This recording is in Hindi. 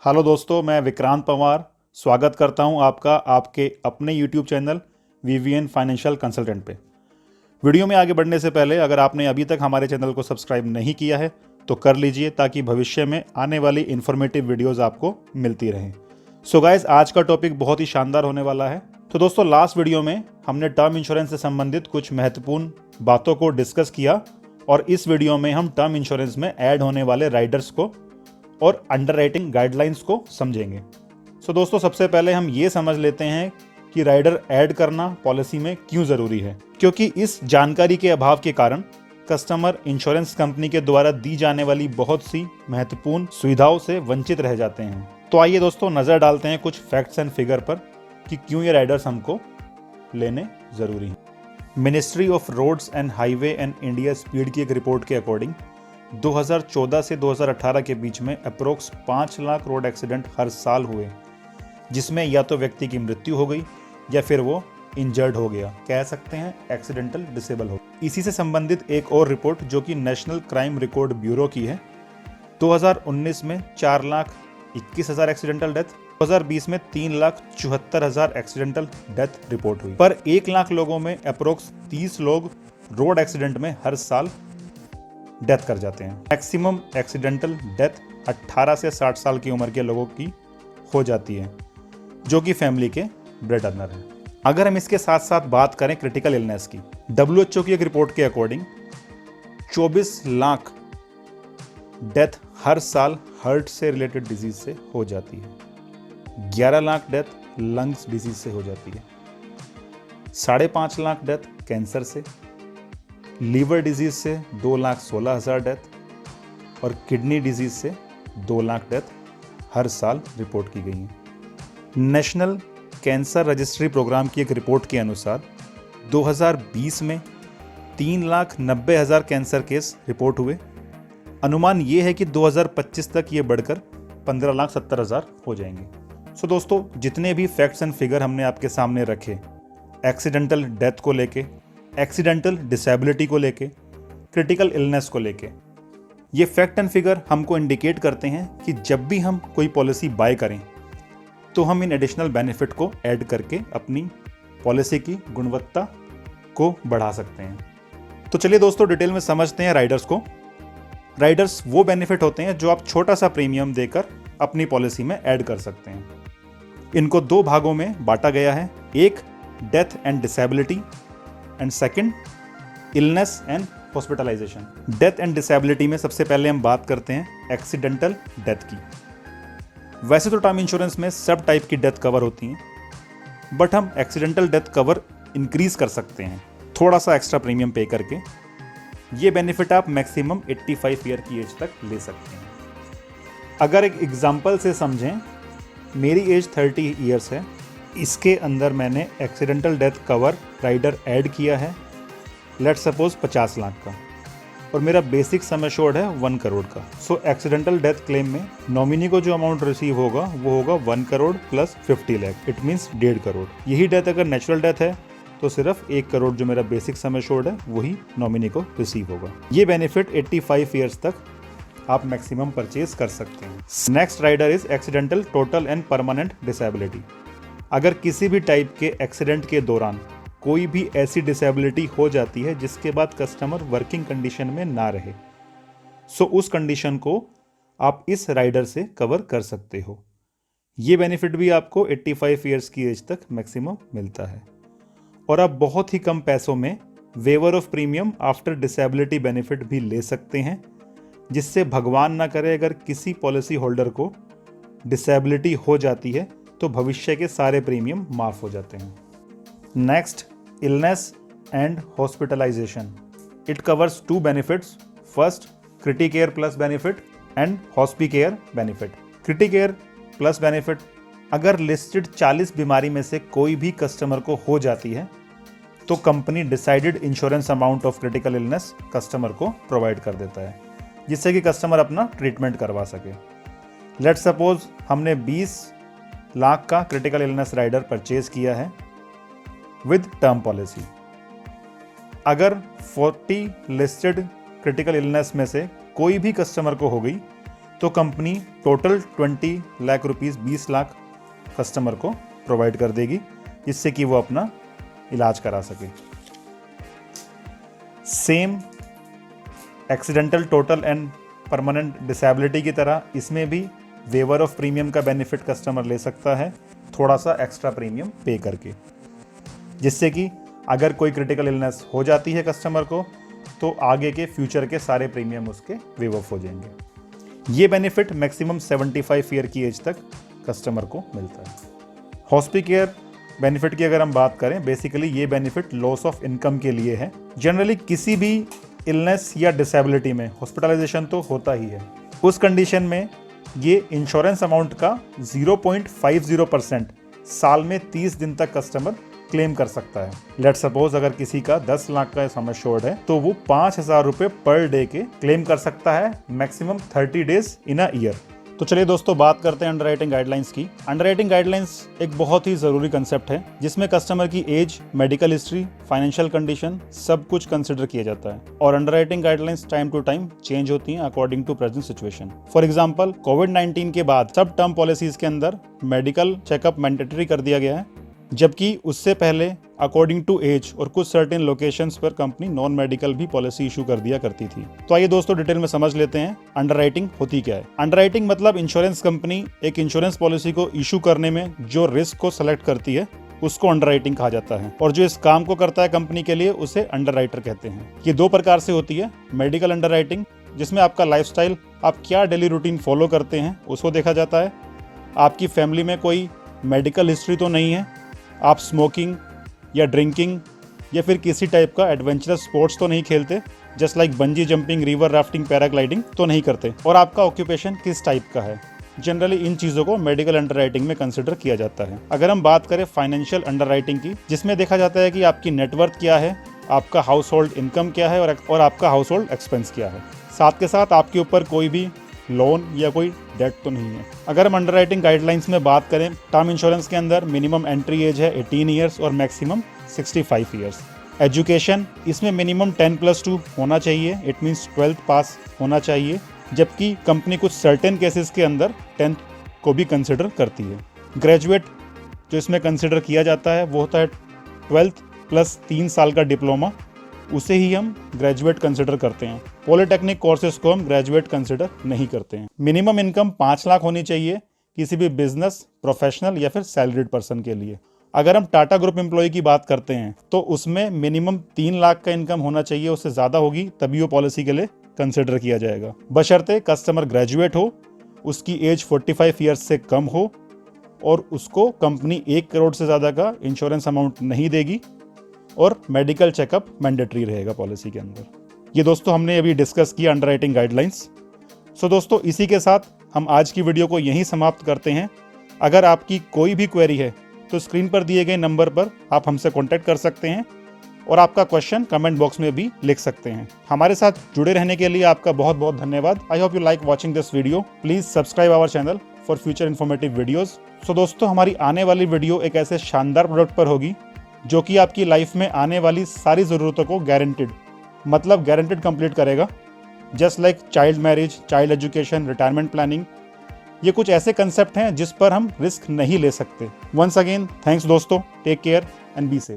हेलो दोस्तों, मैं विक्रांत पवार स्वागत करता हूं आपका आपके अपने YouTube channel VVN financial consultant पे। वीडियो में आगे बढ़ने से पहले अगर आपने अभी तक हमारे चैनल को सब्सक्राइब नहीं किया है तो कर लीजिए ताकि भविष्य में आने वाली इन्फॉर्मेटिव वीडियोस आपको मिलती रहें। सो गाइस, आज का टॉपिक बहुत ही शानदार होने वाला है। तो दोस्तों, लास्ट वीडियो में हमने टर्म इंश्योरेंस से संबंधित कुछ महत्वपूर्ण बातों को डिस्कस किया और इस वीडियो में हम टर्म इंश्योरेंस में ऐड होने वाले राइडर्स को और अंडरराइटिंग गाइडलाइंस को समझेंगे। सो दोस्तों, सबसे पहले हम ये समझ लेते हैं कि राइडर ऐड करना पॉलिसी में क्यों ज़रूरी है, क्योंकि इस जानकारी के अभाव के कारण कस्टमर इंश्योरेंस कंपनी के द्वारा दी जाने वाली बहुत सी महत्वपूर्ण सुविधाओं से वंचित रह जाते हैं। तो आइए दोस्तों, नज़र डालते हैं कुछ फैक्ट्स एंड फिगर पर कि क्यों ये राइडर्स हमको लेने ज़रूरी हैं। Ministry of roads and highway and India speed की एक रिपोर्ट के अकॉर्डिंग 2014 से 2018 के बीच में अप्रोक्स 5 लाख रोड एक्सीडेंट हर साल हुए, जिसमें या तो व्यक्ति की मृत्यु हो गई या फिर वो इंजर्ड हो गया, कह सकते हैं एक्सीडेंटल डिसेबल हो। इसी से संबंधित एक और रिपोर्ट जो कि नेशनल क्राइम रिकॉर्ड ब्यूरो की है, 2019 में 4,21,000 एक्सीडेंटल डेथ, 2020 में 3,74,000 एक्सीडेंटल डेथ रिपोर्ट हुई। पर 1 लाख लोगों में अप्रोक्स 30 लोग रोड एक्सीडेंट में हर साल डेथ कर जाते हैं। मैक्सिमम एक्सीडेंटल डेथ 18 से 60 साल की उम्र के लोगों की हो जाती है, जो कि फैमिली के ब्रेड अर्नर हैं। अगर हम इसके साथ साथ बात करें क्रिटिकल इलनेस की, WHO की एक रिपोर्ट के अकॉर्डिंग 24 लाख डेथ हर साल हार्ट से रिलेटेड डिजीज से हो जाती है, 11 लाख डेथ लंग्स डिजीज से हो जाती है, 5.5 लाख डेथ कैंसर से, लीवर डिजीज से 2,16,000 डेथ और किडनी डिजीज से 2 लाख डेथ हर साल रिपोर्ट की गई हैं। नेशनल कैंसर रजिस्ट्री प्रोग्राम की एक रिपोर्ट के अनुसार 2020 में 3,90,000 कैंसर केस रिपोर्ट हुए। अनुमान ये है कि 2025 तक ये बढ़कर 15,70,000 हो जाएंगे। सो दोस्तों, जितने भी फैक्ट्स एंड फिगर हमने आपके सामने रखे, एक्सीडेंटल डेथ को लेके, एक्सीडेंटल डिसेबिलिटी को लेके, क्रिटिकल इलनेस को लेके, ये फैक्ट एंड फिगर हमको इंडिकेट करते हैं कि जब भी हम कोई पॉलिसी बाय करें तो हम इन एडिशनल बेनिफिट को ऐड करके अपनी पॉलिसी की गुणवत्ता को बढ़ा सकते हैं। तो चलिए दोस्तों, डिटेल में समझते हैं राइडर्स को। राइडर्स वो बेनिफिट होते हैं जो आप छोटा सा प्रीमियम देकर अपनी पॉलिसी में ऐड कर सकते हैं। इनको 2 भागों में बांटा गया है, एक death and disability and second illness and hospitalisation. Death and disability में सबसे पहले हम बात करते हैं एक्सीडेंटल डेथ की। वैसे तो टर्म इंश्योरेंस में सब टाइप की डेथ कवर होती हैं, बट हम एक्सीडेंटल डेथ कवर इंक्रीज कर सकते हैं थोड़ा सा एक्स्ट्रा प्रीमियम पे करके। ये बेनिफिट आप मैक्सिमम 85 ईयर की एज तक ले सकते हैं। अगर एक एग्जांपल से समझें, मेरी एज 30 ईयर्स है, इसके अंदर मैंने accidental death cover rider add किया है, लेट सपोज 50 लाख का, और मेरा बेसिक सम एश्योर्ड है 1 करोड़ का। सो एक्सीडेंटल डेथ क्लेम में नॉमिनी को जो अमाउंट रिसीव होगा वो होगा 1 crore plus 50 lakh, it means 1.5 crore. यही डेथ अगर नेचुरल डेथ है तो सिर्फ 1 करोड़ जो मेरा बेसिक सम एश्योर्ड है वही नॉमिनी को रिसीव होगा। ये बेनिफिट 85 ईयर्स तक आप मैक्सिमम परचेज कर सकते हैं। Next rider is accidental total and permanent disability. अगर किसी भी टाइप के एक्सीडेंट के दौरान कोई भी ऐसी डिसेबिलिटी हो जाती है जिसके बाद कस्टमर वर्किंग कंडीशन में ना रहे, सो उस कंडीशन को आप इस राइडर से कवर कर सकते हो। ये बेनिफिट भी आपको 85 ईयर्स की एज तक मैक्सिमम मिलता है और आप बहुत ही कम पैसों में waiver of premium after disability benefit भी ले सकते हैं, जिससे भगवान ना करे अगर किसी पॉलिसी होल्डर को डिसेबिलिटी हो जाती है तो भविष्य के सारे प्रीमियम माफ हो जाते हैं। Next, illness and hospitalization. It covers 2 benefits. First, Criticare Plus benefit and Hospicare benefit. Criticare Plus benefit, अगर लिस्टेड 40 बीमारी में से कोई भी कस्टमर को हो जाती है तो company decided insurance amount of critical illness customer को प्रोवाइड कर देता है, जिससे कि कस्टमर अपना ट्रीटमेंट करवा सके। लेट सपोज हमने 20 लाख का क्रिटिकल इलनेस राइडर परचेज किया है विद टर्म पॉलिसी। अगर 40 लिस्टेड क्रिटिकल इलनेस में से कोई भी कस्टमर को हो गई तो company total 20 lakh rupees 20 lakh customer को प्रोवाइड कर देगी, जिससे कि वो अपना इलाज करा सके। Same accidental total and permanent disability की तरह इसमें भी वेवर ऑफ प्रीमियम का बेनिफिट कस्टमर ले सकता है, थोड़ा सा एक्स्ट्रा प्रीमियम पे करके, जिससे कि अगर कोई क्रिटिकल इलनेस हो जाती है कस्टमर को तो आगे के फ्यूचर के सारे प्रीमियम उसके वेव ऑफ हो जाएंगे। ये बेनिफिट मैक्सिमम 75 ईयर की एज तक कस्टमर को मिलता है। हॉस्पिकेयर बेनिफिट की अगर हम बात करें, बेसिकली ये बेनिफिट लॉस ऑफ इनकम के लिए है। जनरली किसी भी इलनेस या डिसेबिलिटी में हॉस्पिटलाइजेशन तो होता ही है। उस कंडीशन में ये इंश्योरेंस अमाउंट का 0.50% साल में 30 दिन तक कस्टमर क्लेम कर सकता है। लेट सपोज अगर किसी का 10 लाख का सम एश्योर्ड है तो वो 5,000 रुपये पर डे के क्लेम कर सकता है, maximum 30 days in a year. तो चलिए दोस्तों बात करते हैं अंडरराइटिंग गाइडलाइंस की। अंडरराइटिंग गाइडलाइंस एक बहुत ही ज़रूरी कंसेप्ट है जिसमें कस्टमर की age, medical history, financial condition सब कुछ कंसिडर किया जाता है और underwriting guidelines time to time change होती हैं according to present situation. For example कोविड-19 के बाद सब टर्म पॉलिसीज के अंदर मेडिकल चेकअप मैंडेटरी कर दिया गया है, जबकि उससे पहले अकॉर्डिंग टू एज और कुछ सर्टेन लोकेशंस पर कंपनी नॉन मेडिकल भी पॉलिसी इशू कर दिया करती थी। तो आइए दोस्तों डिटेल में समझ लेते हैं अंडरराइटिंग होती क्या है। अंडरराइटिंग मतलब इंश्योरेंस कंपनी एक इंश्योरेंस पॉलिसी को इशू करने में जो रिस्क को सेलेक्ट करती है उसको अंडरराइटिंग कहा जाता है, और जो इस काम को करता है कंपनी के लिए उसे अंडरराइटर कहते हैं। ये दो प्रकार से होती है। मेडिकल अंडरराइटिंग, जिसमें आपका लाइफस्टाइल, आप क्या डेली रूटीन फॉलो करते हैं उसको देखा जाता है। आपकी फैमिली में कोई मेडिकल हिस्ट्री तो नहीं है, आप स्मोकिंग या ड्रिंकिंग या फिर किसी टाइप का एडवेंचरस स्पोर्ट्स तो नहीं खेलते, just like bungee jumping, river rafting, paragliding तो नहीं करते, और आपका ऑक्यूपेशन किस टाइप का है। जनरली इन चीज़ों को मेडिकल अंडरराइटिंग में कंसिडर किया जाता है। अगर हम बात करें फाइनेंशियल अंडरराइटिंग की, जिसमें देखा जाता है कि आपकी नेटवर्थ क्या है, आपका हाउस होल्ड इनकम क्या है और आपका हाउस होल्ड एक्सपेंस क्या है। साथ के साथ आपके ऊपर कोई भी लोन या कोई डेट तो नहीं है। अगर हम अंडरराइटिंग गाइडलाइंस में बात करें, टर्म इंश्योरेंस के अंदर मिनिमम एंट्री एज है 18 ईयर्स और मैक्सिमम 65 ईयर्स। एजुकेशन, इसमें मिनिमम 10+2 होना चाहिए, इट मीन्स 12th पास होना चाहिए, जबकि कंपनी कुछ सर्टेन केसेस के अंदर 10th को भी कंसिडर करती है। ग्रेजुएट जो इसमें कंसिडर किया जाता है वो होता है 12th प्लस 3 साल का डिप्लोमा, उसे ही हम ग्रेजुएट कंसिडर करते हैं। पॉलिटेक्निक कोर्सेज को हम ग्रेजुएट कंसिडर नहीं करते हैं। मिनिमम इनकम 5 लाख होनी चाहिए किसी भी बिजनेस, प्रोफेशनल या फिर सैलरीड पर्सन के लिए। अगर हम टाटा ग्रुप एम्प्लॉय की बात करते हैं तो उसमें मिनिमम 3 लाख का इनकम होना चाहिए, उससे ज़्यादा होगी तभी वो पॉलिसी के लिए कंसिडर किया जाएगा, बशर्ते कस्टमर ग्रेजुएट हो, उसकी एज 45 ईयर्स से कम हो और उसको कंपनी 1 करोड़ से ज़्यादा का इंश्योरेंस अमाउंट नहीं देगी, और मेडिकल चेकअप मैंडेटरी रहेगा पॉलिसी के अंदर। ये दोस्तों हमने अभी डिस्कस किया अंडरराइटिंग गाइडलाइंस। सो दोस्तों इसी के साथ हम आज की वीडियो को यहीं समाप्त करते हैं। अगर आपकी कोई भी क्वेरी है तो स्क्रीन पर दिए गए नंबर पर आप हमसे कॉन्टैक्ट कर सकते हैं और आपका क्वेश्चन कमेंट बॉक्स में भी लिख सकते हैं। हमारे साथ जुड़े रहने के लिए आपका बहुत बहुत धन्यवाद। I hope you like watching this video. Please subscribe our channel for future informative videos. So दोस्तों हमारी आने वाली वीडियो एक ऐसे शानदार प्रोडक्ट पर होगी जो कि आपकी लाइफ में आने वाली सारी ज़रूरतों को गारंटेड कंप्लीट करेगा, just like child marriage, child education, retirement planning. ये कुछ ऐसे कंसेप्ट हैं जिस पर हम रिस्क नहीं ले सकते। वंस अगेन थैंक्स दोस्तों, take care and be safe.